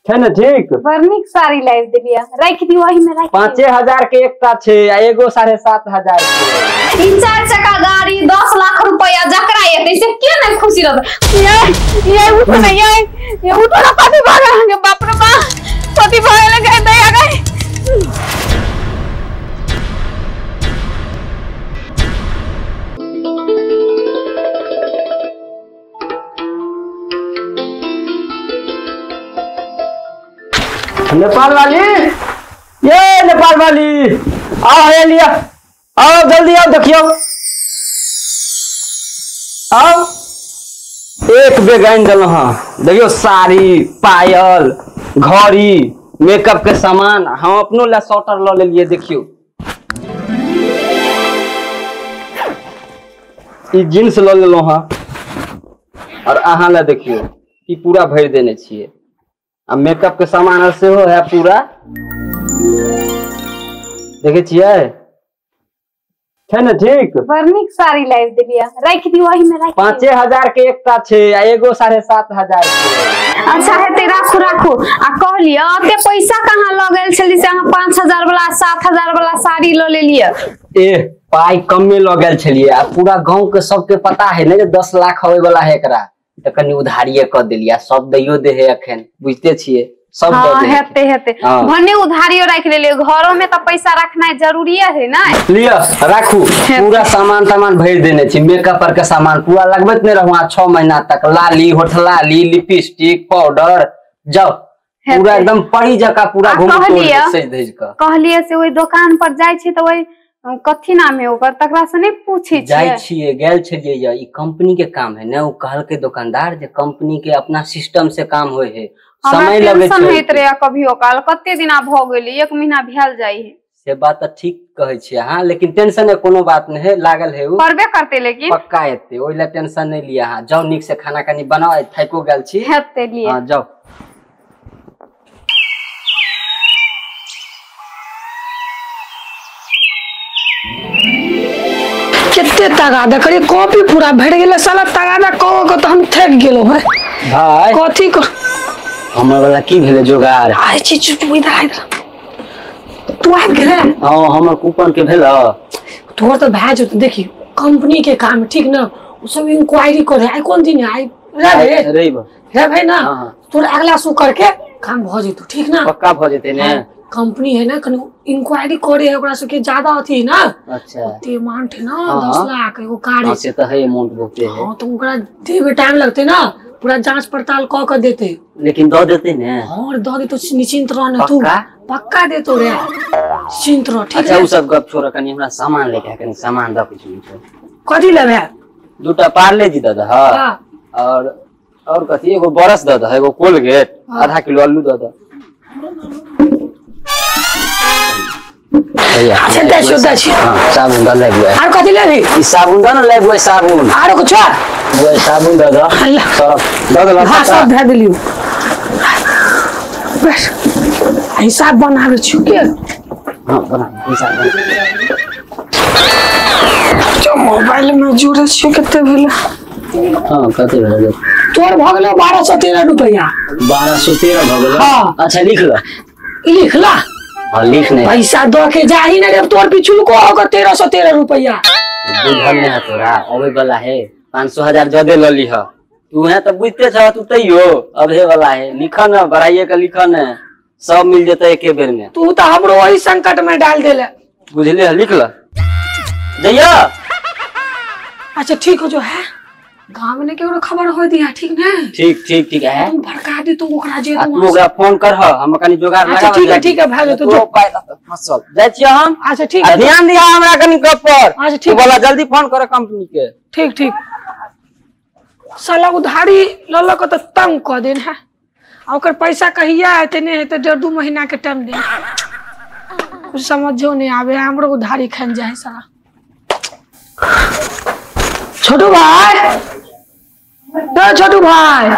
है ना ठीक वर्निक सारी लाइव दिलिया रख दी वही में रख 5000 के एक का छे एगो 7500 के 3-4 चक्का गाड़ी 10 लाख रुपया जकरा येते से के न खुशी रहत ये उठ नहीं ये उठ ना पति भागा के बाप रे बाप पति भागे लगे दया गए नेपाल वाली ये नेपाल वाली आओ है लिया आओ जल्दी आओ देखियो आओ एक बैग आन हाँ देखियो साड़ी पायल घड़ी मेकअप के सामान हम अपनो ला शॉर्टर लो ले लिए देखियो ई जींस लो ले लो हाँ और अहाँ ला देखियो ई पूरा भर देने छिए अब मेकअप के सामान से हो है पूरा देखे छिए है ना ठीक वर्निक सारी लाइव दिलिया रख दी वही में रख 5000 के एक का छे एगो 7500 के अच्छा है तेरा राखो आ कहलिया ते पैसा कहां लगल छली से अहाँ 5000 वाला 7000 वाला साड़ी लो ले लिया ए पाई कम में लगल छलिए आ पूरा गांव के सबके पता है ना जे 10 लाख होवे वाला है एकरा त कनी उधारिये क देलिया सब दैयो दे है अखन बुझते छिए सब दे हेते हेते भने उधारियो रख लेलियो घरों में त पैसा रखना जरूरी है ना लिया राखू पूरा सामान भर देने छी मेकअप पर के सामान पूरा लगबत नहीं रहू 6 महीना तक लाली होठलाली लिपस्टिक पाउडर जाओ पूरा एकदम परी जका पूरा घूम सज धज क कहलिए से ओई दुकान पर जाय छी त ओई कथी नाम है ओकर तकरा से नहीं पूछी जाय छिए गेल छलिए या ई कंपनी के काम है ना। वो कहल के दुकानदार जे कंपनी के अपना सिस्टम से काम होय है समय लगे छै रे कभी ओकाल कते दिना भ गेली 1 महीना भेल जाय है से बात त ठीक कहे छी हां लेकिन टेंशन है कोनो बात नहीं है लागल है करबे करते लेकिन पक्का एते ओइला टेंशन नहीं लिया हां जाओ निक से खाना कनी बनाओ थाको गेल छी हेते लिए हां जाओ कितने तगादा करी कॉपी पूरा भर गेल साला तगादा कहो को तो हम थक गेलो है भाई कथी को हमर वाला की भेले जोगार आइ छी चुप इधर तू आ गेल हां हमर कूपन के भेल तोर तो भाई जो देखी कंपनी के काम ठीक ना उ सब इंक्वायरी करे आई कौन दिन आई रे भाई ना तोर अगला सु करके काम भ जेतो ठीक ना पक्का भ जेते ने कंपनी है ना कनो इंक्वायरी करे है ओकरा के ज्यादा अथी ना अच्छा ते अमाउंट है ना 10 लाख एगो कार्य से तो है अमाउंट बहुते है हां तो ओकरा देबे टाइम लगते ना पूरा जांच पड़ताल क के देते लेकिन द देते ने हां द दे तो निश्चिंत रहना तू पक्का दे तो रे निश्चिंत रह ठीक है। अच्छा उ सब गप छोड़ कनी हमरा सामान लेके कनी सामान द कुछ कथि लेबे दूटा पार्ले जी द हां और कथि एगो बरस द एगो कोलगेट आधा किलो आलू द अच्छा दे हां साबुन द लेबे और कथि लेबी ई साबुन द न लेबे साबुन और कुछ वो साबुन द सब द हां सब दे दिलियो बस हिसाब बनावे छु के हां बना हिसाब जो मोबाइल में जुड़े छु कते भेल हां कते भेल तोर भ गेल 1213 रुपया 1213 भ गेल हां अच्छा लिख ला हां लिख नहीं पैसा दो के जाही ना रे तोर पिछुल को होगा 1313 रुपया बुझल नहीं तोरा अबे वाला है 500,000 जदे ल लीह तू है तो बुझते छ तू तैयो अबे वाला है लिखा ना बढ़ाइए का लिखा ना सब मिल जते एके बेर में तू तो हमरो वही संकट में डाल देले बुझले लिख ल दैया अच्छा ठीक हो जो है गांव में केकरो खबर हो दिया ठीक ना ठीक है तुम भड़का दे तू ओकरा जे तू ओकरा फोन कर हम कनी जोगाड़ लगा अच्छा ठीक है भाग तो जो पाए फसल जाय छी हम अच्छा ठीक है ध्यान दिया हमरा कनी गप पर अच्छा ठीक बोला जल्दी फोन कर कंपनी के ठीक साला उधारी लल्ला को तो तंग क देन है ओकर पैसा कहिया है तने है तो 1.5 महीना के टाइम दे कुछ समझो नहीं आवे हमरो उधारी खन जाए साला छोटू भाई छोटू भाई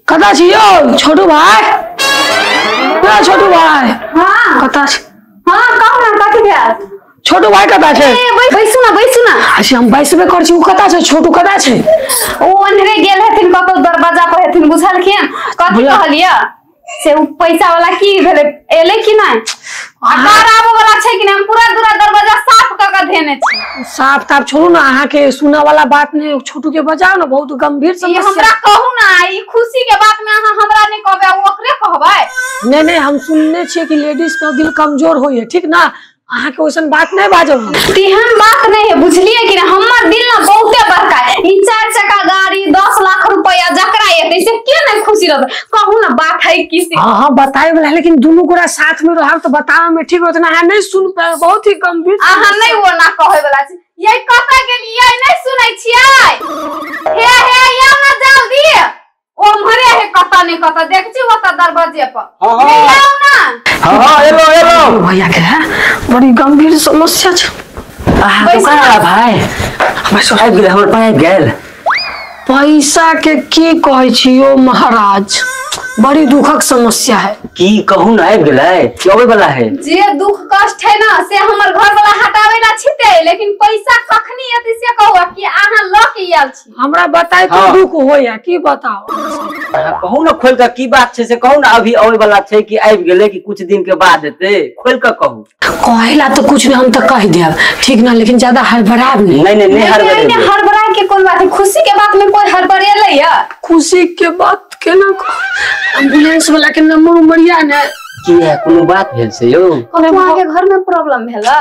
कता छियो छोटू भाई छोटू भाई हां कता हां कहो ना कथि भेल छोटू भाई कता छे बैसू ना अच्छा हम बैसबे कर छी उ कता छे छोटू कता छे ओ अनरे गेल हथिन कतो दरवाजा पर हथिन बुझलखिन कथि कहलिया से उ पैसा वाला की भेले एले कि नै आकार आबो वाला छै कि नै हम पूरा दूरा दरवाजा साफ क के देने छी साफ ताप छोड़ू ना अहाँ के सुना वाला बात ने छोटू के बजाओ ना बहुत गंभीर समस्या हमरा कहू ना ई खुशी के बात में अहाँ हमरा नै कहबे ओकरे कहबै नहीं हम सुनने छे कि लेडीज का दिल कमजोर होय ठीक ना अहाँ के ओसन बात नहीं बाजब तेहन बात नहीं है बुझलिए कि हमर दिल ना बहुते बड़का है ई 4 चक्का गाड़ी 10 लाख रुपया जकरा एते से के नहीं खुशी रहत कहू ना बात है किसी हां बताए वाला लेकिन दोनों गोरा साथ में रहब तो बतावे में ठीक होत ना नहीं सुन पाए बहुत ही गंभीर अहाँ नहीं वो ना कहे वाला छी ये कता गेलिए नहीं सुनै छियै हे या ना जल्दी ओ मरे है कता नहीं कता देख छी ओता दरवाजे पर आओ ना हां हेलो भैया के बड़ी गंभीर समस्या छ दुकान भाई हमर पाए गेल पैसा के की कहै छियो महाराज बड़ी दुखक समस्या है की कहू ना आबि गेलै केबे वाला है जे दुख कष्ट है ना से हमर घर वाला हटावे ला छिते लेकिन पैसा कखनी एते से कहू कि अहाँ ल के आयल छी हमरा बताइ तो दुख होया की बताओ कहू ना खोल के की बात छै से कहू ना अभी आवे वाला छै कि आबि गेलै कि कुछ दिन के बाद एते खोल के कहू कहला तो कुछ नहीं हम तो कह देब ठीक ना लेकिन ज्यादा हड़बड़ाब नहीं हड़बड़ा के कोन बात है खुशी के बात में कोई हड़बड़ेले या खुशी के बात केना एम्बुलेंस वाला के नंबर उमरिया ने की है कोनो बात भेल से यो कोनो वहां के घर में प्रॉब्लम भेला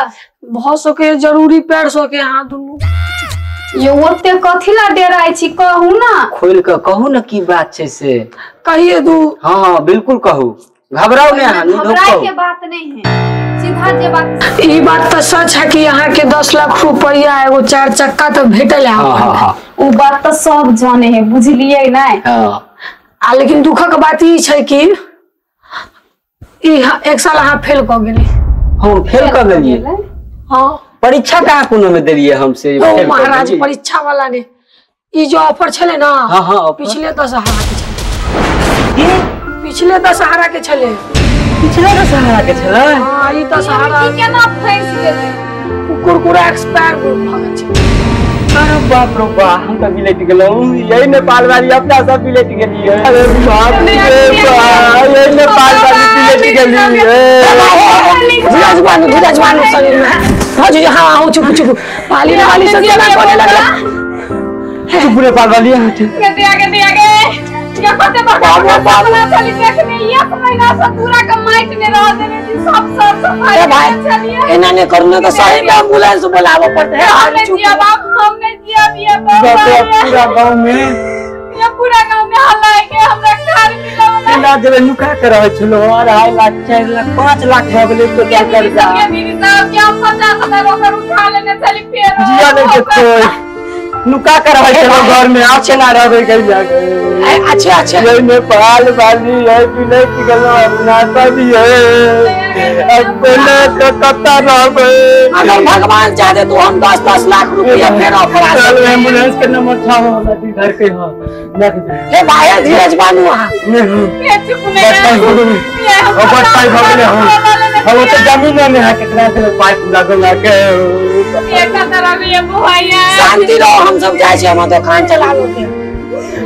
बहुत सो के जरूरी पैर सो के हां दुनु ये ओते कथिला डेराई छी कहू ना खोल के कहू ना की बात छै से कहिए दू हां बिल्कुल कहू घबराओ नहीं हां घबराए के बात नहीं है सीधा जे बात ई बात तो सच है कि यहाँ के 10 लाख रुपया एगो 4 चक्का तो भेटल है हां उ बात तो सब जाने है बुझलिए नै हां लेकिन दुखक बात ई छै कि एक साल अहाँ फेल क गेली हम फेल क गेलिए हां परीक्षा कहाँ कोनो में देलिए हमसे ओ महाराज परीक्षा वाला ने ई जो ऑफर छले ना हां पिछले दशहरा के छले पिछले दशहरा के छले पिछले दशहरा के छले हां ई दशहरा केना फंस गेलै कुरकुरा एक्सपायर भ गेल छै अरे बाप रे बाप हम तो बिलेट गेलौ यही नेपाल वाली अपना सब बिलेट गेलिए अरे बाप रे बाप यही नेपाल वाली बिलेट गेलिए बुझाजवान शरीर में हां जी हां हो चुप पाली वाली से केना कोने लगला चुप नेपाल वाली आगे ये कते बड़ा चली देखने एक महीना से पूरा का माइट में रह देने थी सब सफाई भाई एना ने करने तो सही में एम्बुलेंस बुलावा पड़ता है हमने जिया भी पूरा गांव में ये पूरा गांव में हल्ला है के हमरा घर मिला ना जब नुका कर रहे छलो 2.5 लाख 4 लाख 5 लाख भ गेलै तो क्या कर जा ये मेरी साहब क्या 50,000 ओकर उठा लेने चली फिर जिया ने के नुका कर रहे छलो घर में आ चला रहबे कई जाके अच्छा ये नेपाल वाली है बिलेट गेलो अपना सब है अब बोले तो कत्ता रहबे अगर भगवान चाहे तो हम 10 लाख रुपया फेर ऑफर आ चल एम्बुलेंस के नंबर था वाला घर के हां हे भाई धीरज बानू ये चुप नहीं ये ओवर पाई भगले हम तो जमीन में है कितना से पाइप लगा के ये कतरा भी ये बुहाइया शांति रहो हम सब जाय छी हम दुकान चला लेते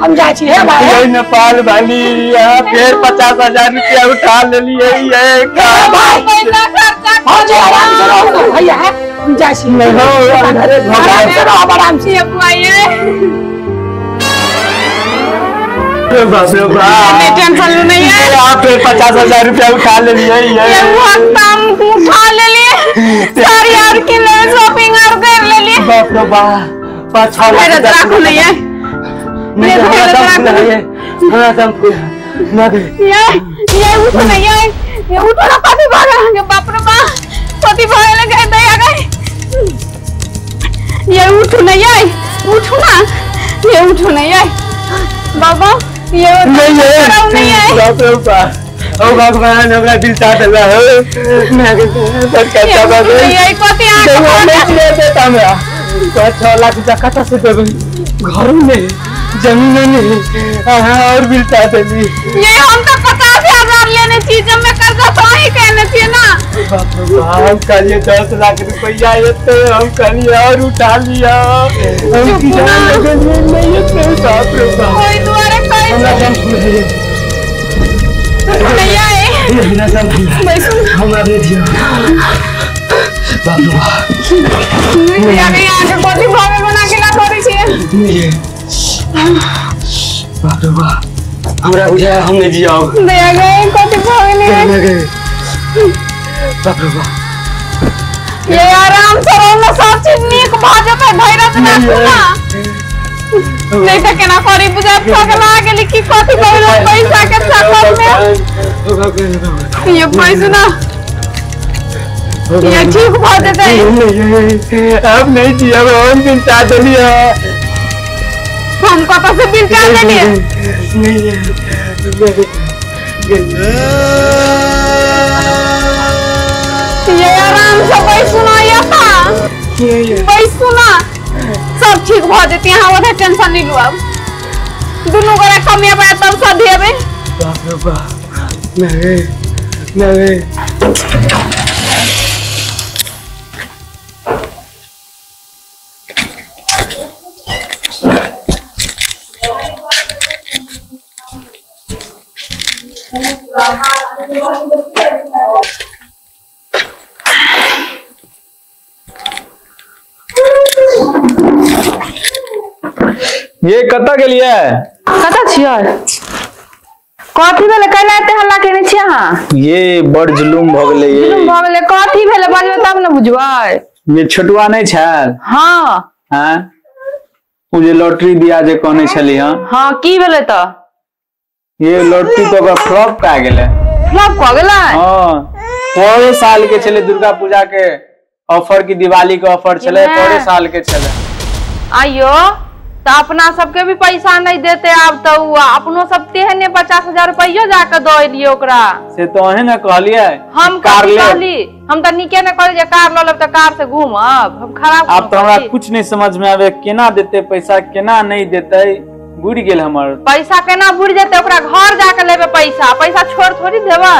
हम जाय छी हे भाई ये नेपाल वाली यहां फिर 50,000 रुपया उठा ले लिए ये भाई हां जी आराम से रहो ना भैया हम जाय छी नहीं हो अरे आराम से रहो आराम से ये बुहाइया नहीं टेंशन नहीं है आप 50,000 रुपया उठा ले लिए ये वक्त हम उठा ले लिए सारी यार के लिए शॉपिंग और कर ले लिए बाप रे बाप 5-6 लाख रखो नहीं है ये उठ नहीं है ये उठो ना पति भाग बाप रे बाप पति भाग लगे दया गए ये उठ नहीं है उठो ना ये उठो नहीं है बाबा ये नहीं है बाप रे बाप ओ भगवान हमरा दिल चाहत है मैं कैसा बाबू ये पति आ ले देता मैं 6 लाख रुपया कटा से देबे घर में जमीन में और बिल चाहते ये हम तो 50,000 लेने चीज में कर्जा तो नहीं कहने थे ना। हम कल 10 लाख रुपया येते हम कल और उठा लिया हम किसान लोगन में नहीं येते बाप रे बाप कोई द्वारा कोई हमरा टेंशन नहीं आए। ये बिना सब हमरा दे दियो बाप रे बाप यानी आगे कोठी भावे बना के ना करी छे। बाप रे बाप हमरा बुझा हम नहीं जियो दया गए कोठी भावे नहीं बाप रे बाप ये आराम से रोना सब चीज नीक भाजो पे धैर्य ना सुना नहीं तो केना करी बुझा पगला गेली की कोठी भावे पैसा के चक्कर में ये पैसा ना ये ठीक भाज दे अब नहीं जिया हम बिन चाह लिया हम पापा से बिल कर लेंगे ये आराम से भाई सुनाया था भाई सुना सब ठीक हो जाती है हाँ टेंशन नहीं लो अब दोनों को कमियां पाया तब शादी है बाप रे बाप नहीं ये कत्ता के लिए कता छियै कथी भेले कैला एते हल्ला केने छी अहाँ ये बड़ जुलुम भ गेले ये जुलुम भ गेले कथी भेले बजबै तब न बुझबै ये छोटुआ नहीं छल हां हां उ जे लॉटरी दिया जे कहने छली हां हां की भेले त ये लॉटरी तो का फ्लॉप का गेले फ्लॉप क गेलै हां पूरे साल के चले दुर्गा पूजा के ऑफर की दिवाली के ऑफर चले पूरे साल के चले आइयो तो अपना सबके भी पैसा नहीं देते अब तो अपनो सब तेहने 50,000 रुपया जाके दे ओकरा से तो है ना कहलिए हम कार ले हम तो निके न कहली जे कार ल लेब त कार से घूमब हम खराब अब तो हमरा कुछ नहीं समझ में आवे केना देते पैसा केना नहीं देते बुड़ गेल हमर पैसा केना बुड़ जेते ओकरा घर जाके लेबे पैसा छोड़ थोड़ी देबै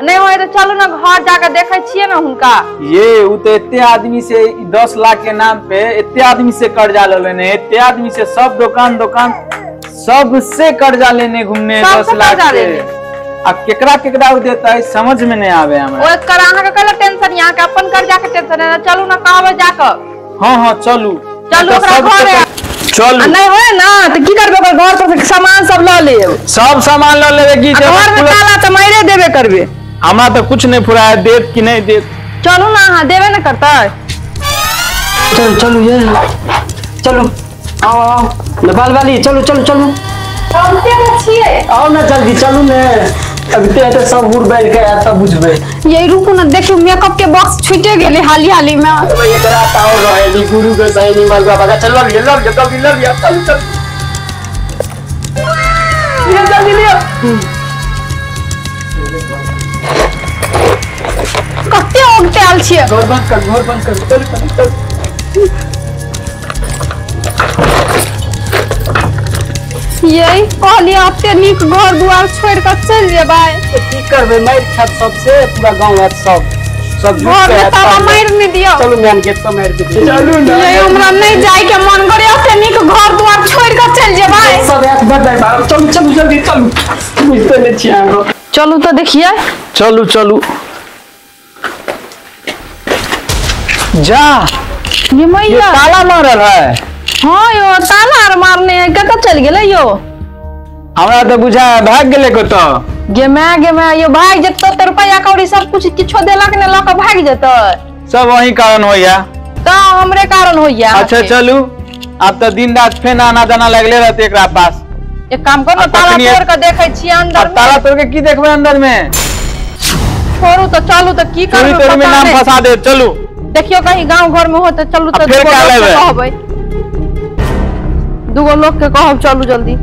नहीं होय तो चलो ना घर जाके देखे छिए ना हुनका ये उ तो इतने आदमी से 10 लाख के नाम पे इतने आदमी से कर्जा ले लेने इतने आदमी से सब दुकान सबसे कर्जा लेने घूमने 10 लाख से अब केकरा केकरा देता है समझ में नहीं आवे हमरा ओ कर अहाँ के कला टेंशन यहाँ के अपन कर्जा के टेंशन है चलू ना कहबे जाके हां चलू ओकरा घर चलू नहीं होय ना तो की करबे ओकर घर पर से सामान सब ल लेब सब सामान ल लेबे की घर में ताला तो मारे देबे करबे हमरा तो कुछ नहीं फुराया देत कि नहीं देत चलो ना हां देबे न करता चलो ये चलो आओ नेपाल वाली चलो चलते छिए आओ ना जल्दी चलू ने अभी तो सब उड़ बैठ के आया तब बुझबे ये रुको ना देखियो मेकअप के बॉक्स छूटे गेले हाली में ये कराता हो रहे नी गुरु के सही नहीं मालूम बाबा चलो ये लो चल ये जल्दी लियो कते ओगते आल छिए घर बंद कर चल यही कहली आपके नीक घर दुआर छोड़ कर चल जेबै की करबे मार खात सबसे पूरा गांव है सब घर में ताला मार नहीं दियो चलो मैन गेट तो मार दे चलू ना ये हमरा नहीं जाय के मन करे आपके नीक घर दुआर छोड़ कर चल जेबै सब एक बार चल जल्दी चल बुझते नहीं छिया हमरो चलू तो देखिए चलू जा ये मैया ताला मारल है हां यो ताला आर मारने कत चल गेले यो हमरा तो बुझा भाग गेले को तो गे मैं यो भाग जतो त रुपया कौड़ी सब कुछ किछो देलक ने लक भाग जतो सब वही कारण होया त हमरे कारण होया अच्छा चलू अब तो दिन रात फेन आना जाना लगले रहते एकरा पास एक काम कर ना ताला तोड़ के देखे छी अंदर ताला तोड़ के की देखबे अंदर में छोड़ू तो चलू तो की चोरी करबे तोरी में नाम फंसा दे चलू देखियो कहीं गांव घर में हो तो चलू तो फिर क्या लेबे? कहबै दुगो लोग के कहब चलू जल्दी